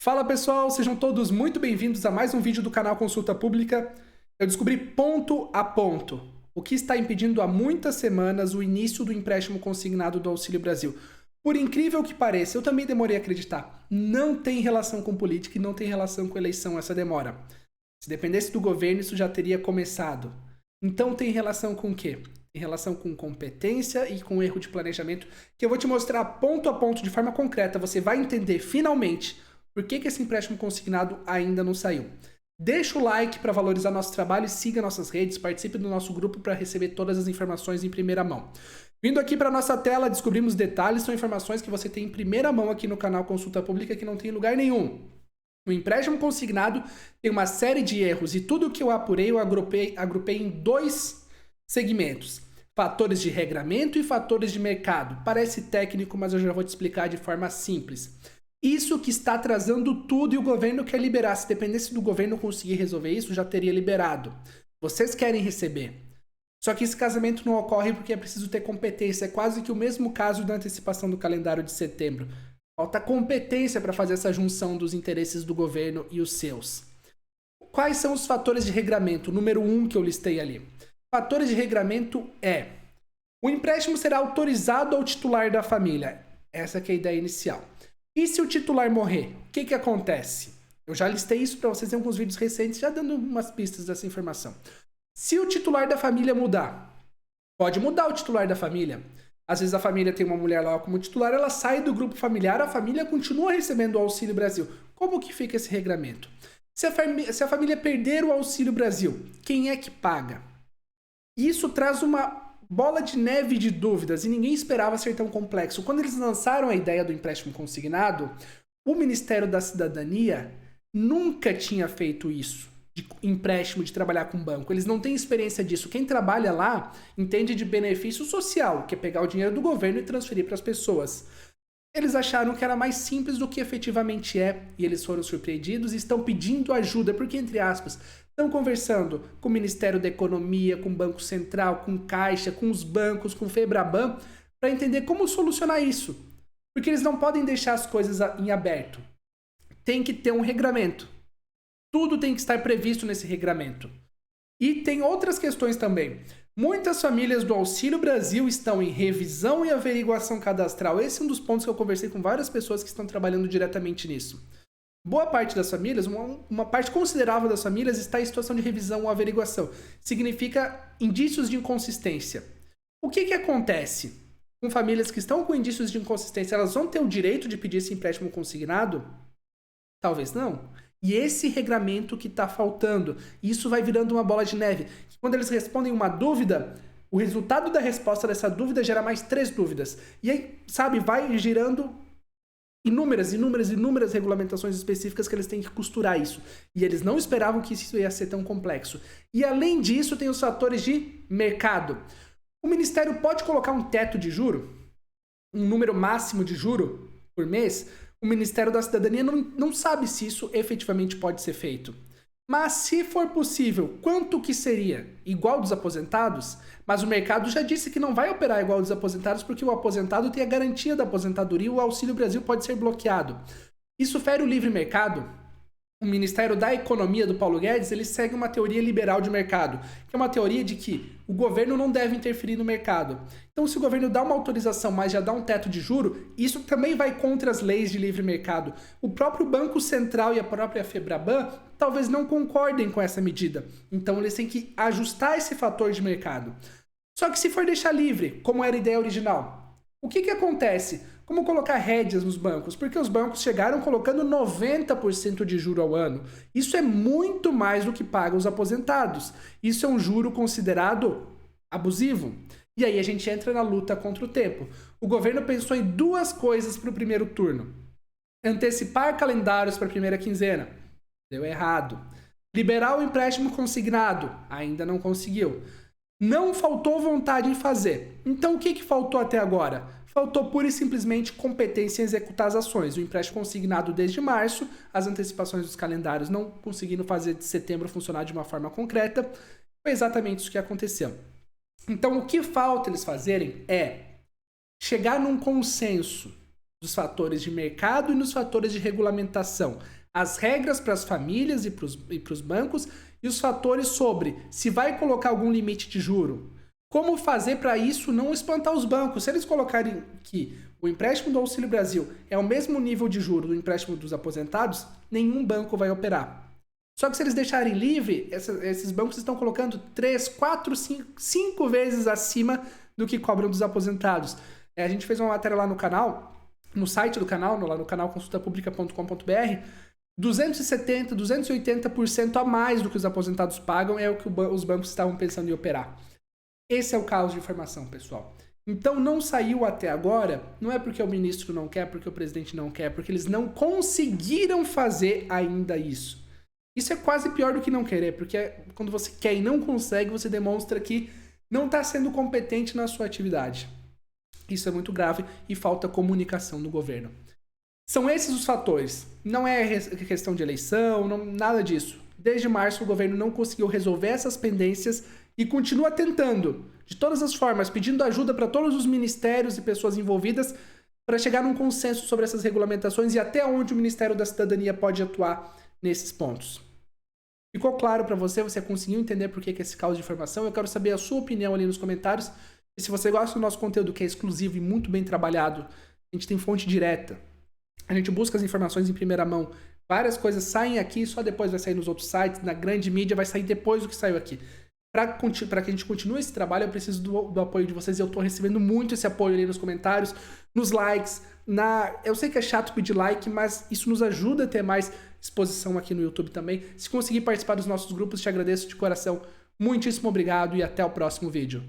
Fala pessoal, sejam todos muito bem-vindos a mais um vídeo do canal Consulta Pública. Eu descobri ponto a ponto o que está impedindo há muitas semanas o início do empréstimo consignado do Auxílio Brasil. Por incrível que pareça, eu também demorei a acreditar. Não tem relação com política e não tem relação com eleição essa demora. Se dependesse do governo, isso já teria começado. Então tem relação com o quê? Tem relação com competência e com erro de planejamento, que eu vou te mostrar ponto a ponto de forma concreta. Você vai entender finalmente por que esse empréstimo consignado ainda não saiu. Deixa o like para valorizar nosso trabalho e siga nossas redes, participe do nosso grupo para receber todas as informações em primeira mão. Vindo aqui para nossa tela, descobrimos detalhes, são informações que você tem em primeira mão aqui no canal Consulta Pública que não tem em lugar nenhum. O empréstimo consignado tem uma série de erros e tudo que eu apurei eu agrupei em dois segmentos. Fatores de regramento e fatores de mercado. Parece técnico, mas eu já vou te explicar de forma simples. Isso que está atrasando tudo e o governo quer liberar. Se dependesse do governo conseguir resolver isso, já teria liberado. Vocês querem receber. Só que esse casamento não ocorre porque é preciso ter competência. É quase que o mesmo caso da antecipação do calendário de setembro. Falta competência para fazer essa junção dos interesses do governo e os seus. Quais são os fatores de regramento? Número 1 que eu listei ali. Fatores de regramento é: o empréstimo será autorizado ao titular da família. Essa que é a ideia inicial. E se o titular morrer, o que acontece? Eu já listei isso para vocês em alguns vídeos recentes, já dando umas pistas dessa informação. Se o titular da família mudar, pode mudar o titular da família. Às vezes a família tem uma mulher lá como titular, ela sai do grupo familiar, a família continua recebendo o Auxílio Brasil. Como que fica esse regramento? Se a família perder o Auxílio Brasil, quem é que paga? Isso traz uma bola de neve de dúvidas e ninguém esperava ser tão complexo. Quando eles lançaram a ideia do empréstimo consignado, o Ministério da Cidadania nunca tinha feito isso, de empréstimo, de trabalhar com banco. Eles não têm experiência disso. Quem trabalha lá entende de benefício social, que é pegar o dinheiro do governo e transferir para as pessoas. Eles acharam que era mais simples do que efetivamente é, e eles foram surpreendidos e estão pedindo ajuda, porque, entre aspas, estão conversando com o Ministério da Economia, com o Banco Central, com Caixa, com os bancos, com o Febraban, para entender como solucionar isso. Porque eles não podem deixar as coisas em aberto. Tem que ter um regramento. Tudo tem que estar previsto nesse regramento. E tem outras questões também. Muitas famílias do Auxílio Brasil estão em revisão e averiguação cadastral. Esse é um dos pontos que eu conversei com várias pessoas que estão trabalhando diretamente nisso. Boa parte das famílias, uma parte considerável das famílias está em situação de revisão ou averiguação. Significa indícios de inconsistência. O que acontece com famílias que estão com indícios de inconsistência? Elas vão ter o direito de pedir esse empréstimo consignado? Talvez não. E esse regramento que está faltando, isso vai virando uma bola de neve. Quando eles respondem uma dúvida, o resultado da resposta dessa dúvida gera mais 3 dúvidas. E aí, sabe, vai girando inúmeras regulamentações específicas que eles têm que costurar isso. E eles não esperavam que isso ia ser tão complexo. E além disso, tem os fatores de mercado. O Ministério pode colocar um teto de juro, um número máximo de juro por mês. O Ministério da Cidadania não sabe se isso efetivamente pode ser feito. Mas se for possível, quanto que seria? Igual dos aposentados? Mas o mercado já disse que não vai operar igual dos aposentados porque o aposentado tem a garantia da aposentadoria e o Auxílio Brasil pode ser bloqueado. Isso fere o livre mercado? O Ministério da Economia do Paulo Guedes, ele segue uma teoria liberal de mercado, que é uma teoria de que o governo não deve interferir no mercado. Então, se o governo dá uma autorização, mas já dá um teto de juro, isso também vai contra as leis de livre mercado. O próprio Banco Central e a própria Febraban talvez não concordem com essa medida. Então, eles têm que ajustar esse fator de mercado. Só que se for deixar livre, como era a ideia original, o que acontece? Como colocar rédeas nos bancos? Porque os bancos chegaram colocando 90% de juro ao ano. Isso é muito mais do que pagam os aposentados. Isso é um juro considerado abusivo. E aí a gente entra na luta contra o tempo. O governo pensou em 2 coisas para o primeiro turno. Antecipar calendários para a primeira quinzena. Deu errado. Liberar o empréstimo consignado. Ainda não conseguiu. Não faltou vontade em fazer. Então o que faltou até agora? Faltou pura e simplesmente competência em executar as ações. O empréstimo consignado desde março, as antecipações dos calendários não conseguindo fazer de setembro funcionar de uma forma concreta. Foi exatamente isso que aconteceu. Então, o que falta eles fazerem é chegar num consenso dos fatores de mercado e nos fatores de regulamentação. As regras para as famílias e para os bancos e os fatores sobre se vai colocar algum limite de juro. Como fazer para isso não espantar os bancos? Se eles colocarem que o empréstimo do Auxílio Brasil é o mesmo nível de juro do empréstimo dos aposentados, nenhum banco vai operar. Só que se eles deixarem livre, esses bancos estão colocando 3, 4, 5 vezes acima do que cobram dos aposentados. A gente fez uma matéria lá no canal, no site do canal, lá no canal consultapublica.com.br, 270%, 280% a mais do que os aposentados pagam é o que os bancos estavam pensando em operar. Esse é o caos de informação, pessoal. Então não saiu até agora, não é porque o ministro não quer, porque o presidente não quer, porque eles não conseguiram fazer ainda isso. Isso é quase pior do que não querer, porque quando você quer e não consegue, você demonstra que não está sendo competente na sua atividade. Isso é muito grave e falta comunicação no governo. São esses os fatores. Não é questão de eleição, nada disso. Desde março o governo não conseguiu resolver essas pendências e continua tentando, de todas as formas, pedindo ajuda para todos os ministérios e pessoas envolvidas para chegar num consenso sobre essas regulamentações e até onde o Ministério da Cidadania pode atuar nesses pontos. Ficou claro para você? Você conseguiu entender por que esse caos de informação? Eu quero saber a sua opinião ali nos comentários. E se você gosta do nosso conteúdo, que é exclusivo e muito bem trabalhado, a gente tem fonte direta. A gente busca as informações em primeira mão. Várias coisas saem aqui, só depois vai sair nos outros sites. Na grande mídia vai sair depois do que saiu aqui. Para que a gente continue esse trabalho, eu preciso do apoio de vocês. E eu estou recebendo muito esse apoio ali nos comentários, nos likes. Eu sei que é chato pedir like, mas isso nos ajuda a ter mais exposição aqui no YouTube também. Se conseguir participar dos nossos grupos, te agradeço de coração. Muitíssimo obrigado e até o próximo vídeo.